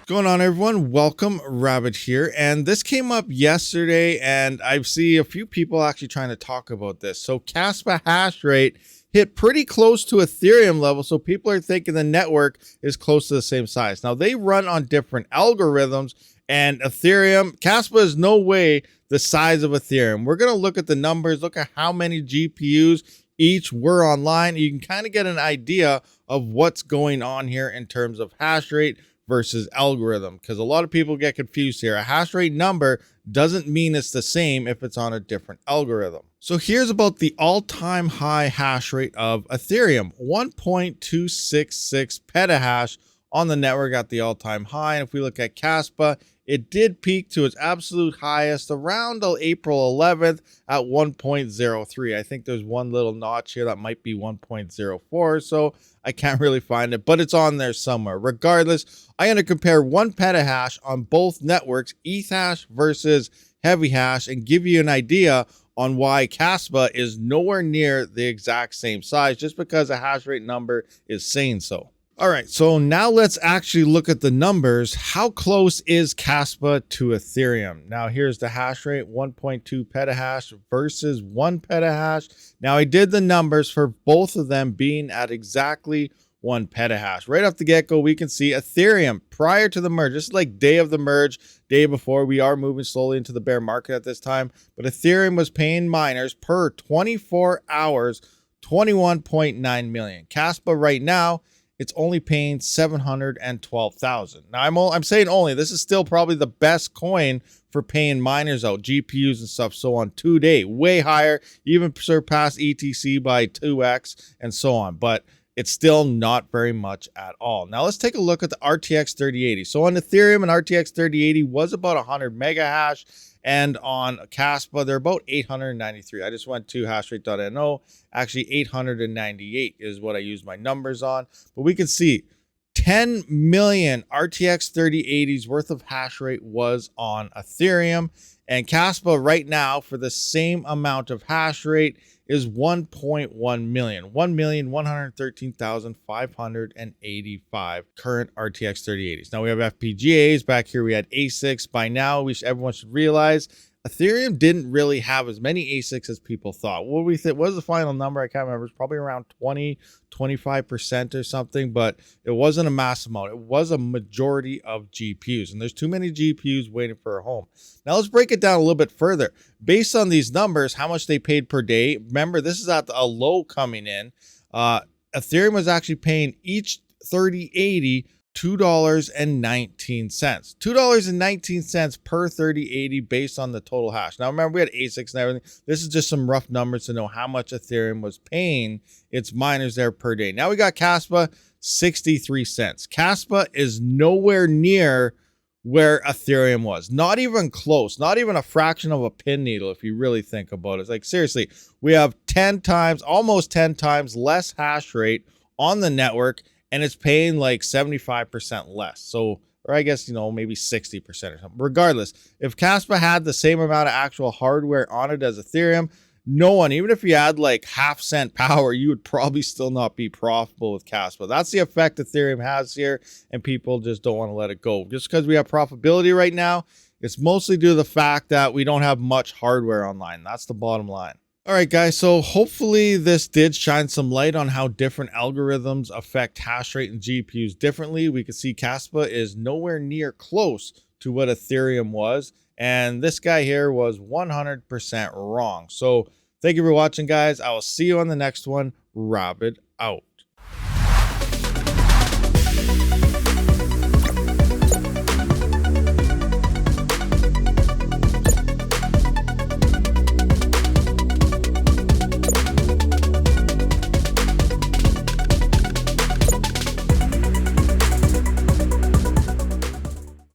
What's going on, everyone? Welcome, Rabid here. And this came up yesterday, and I see a few people actually trying to talk about this. So KASPA hash rate hit pretty close to Ethereum level, so people are thinking the network is close to the same size. Now, they run on different algorithms, and Ethereum, KASPA is no way the size of Ethereum. We're going to look at the numbers, look at how many GPUs each were online. You can kind of get an idea of what's going on here in terms of hash rate versus algorithm, because a lot of people get confused here. A hash rate number doesn't mean it's the same if it's on a different algorithm. So here's about the all-time high hash rate of Ethereum, 1.266 petahash on the network at the all-time high. And if we look at KASPA, it did peak to its absolute highest around April 11th at 1.03. I think there's one little notch here that might be 1.04, so I can't really find it, but it's on there somewhere. Regardless, I'm going to compare 1 petahash on both networks, Ethash versus Heavy Hash, and give you an idea on why KASPA is nowhere near the exact same size, just because a hash rate number is saying so. All right, so now let's actually look at the numbers. How close is KASPA to Ethereum? Now here's the hash rate, 1.2 petahash versus 1 petahash. Now I did the numbers for both of them being at exactly 1 petahash. Right off the get-go, we can see Ethereum prior to the merge. This is like day of the merge, day before. We are moving slowly into the bear market at this time, but Ethereum was paying miners per 24 hours, 21.9 million. KASPA right now, it's only paying 712,000. Now I'm saying only, this is still probably the best coin for paying miners out, GPUs and stuff, so on today, way higher, even surpassed ETC by 2x and so on, but it's still not very much at all. Now let's take a look at the RTX 3080. So on Ethereum, an RTX 3080 was about 100 mega hash, and on KASPA, they're about 893. I just went to hashrate.no. Actually, 898 is what I use my numbers on. But we can see 10 million RTX 3080s worth of hash rate was on Ethereum. And KASPA right now, for the same amount of hash rate, is 1.1 million, 1,113,585 current RTX 3080s. Now we have FPGAs. Back here we had ASICs. By now, everyone should realize Ethereum didn't really have as many ASICs as people thought. What we think was the final number, I can't remember. It's probably around 20-25% or something, but it wasn't a mass amount. It was a majority of GPUs, and there's too many GPUs waiting for a home. Now let's break it down a little bit further. Based on these numbers, how much they paid per day. Remember, this is at a low coming in. Ethereum was actually paying each 3080 $2.19. $2.19 per 3080 based on the total hash. Now remember, we had ASICs and everything. This is just some rough numbers to know how much Ethereum was paying its miners there per day. Now we got KASPA, 63 cents. KASPA is nowhere near where Ethereum was. Not even close. Not even a fraction of a pin needle if you really think about it. It's like, seriously, we have 10 times, almost 10 times less hash rate on the network, and it's paying like 75% less. So, or I guess, maybe 60% or something. Regardless, if KASPA had the same amount of actual hardware on it as Ethereum, no one, even if you had like half-cent power, you would probably still not be profitable with KASPA. That's the effect Ethereum has here, and people just don't want to let it go. Just because we have profitability right now, it's mostly due to the fact that we don't have much hardware online. That's the bottom line. All right, guys, so hopefully this did shine some light on how different algorithms affect hash rate and GPUs differently. We can see KASPA is nowhere near close to what Ethereum was, and this guy here was 100% wrong. So thank you for watching, guys. I will see you on the next one. Rabid out.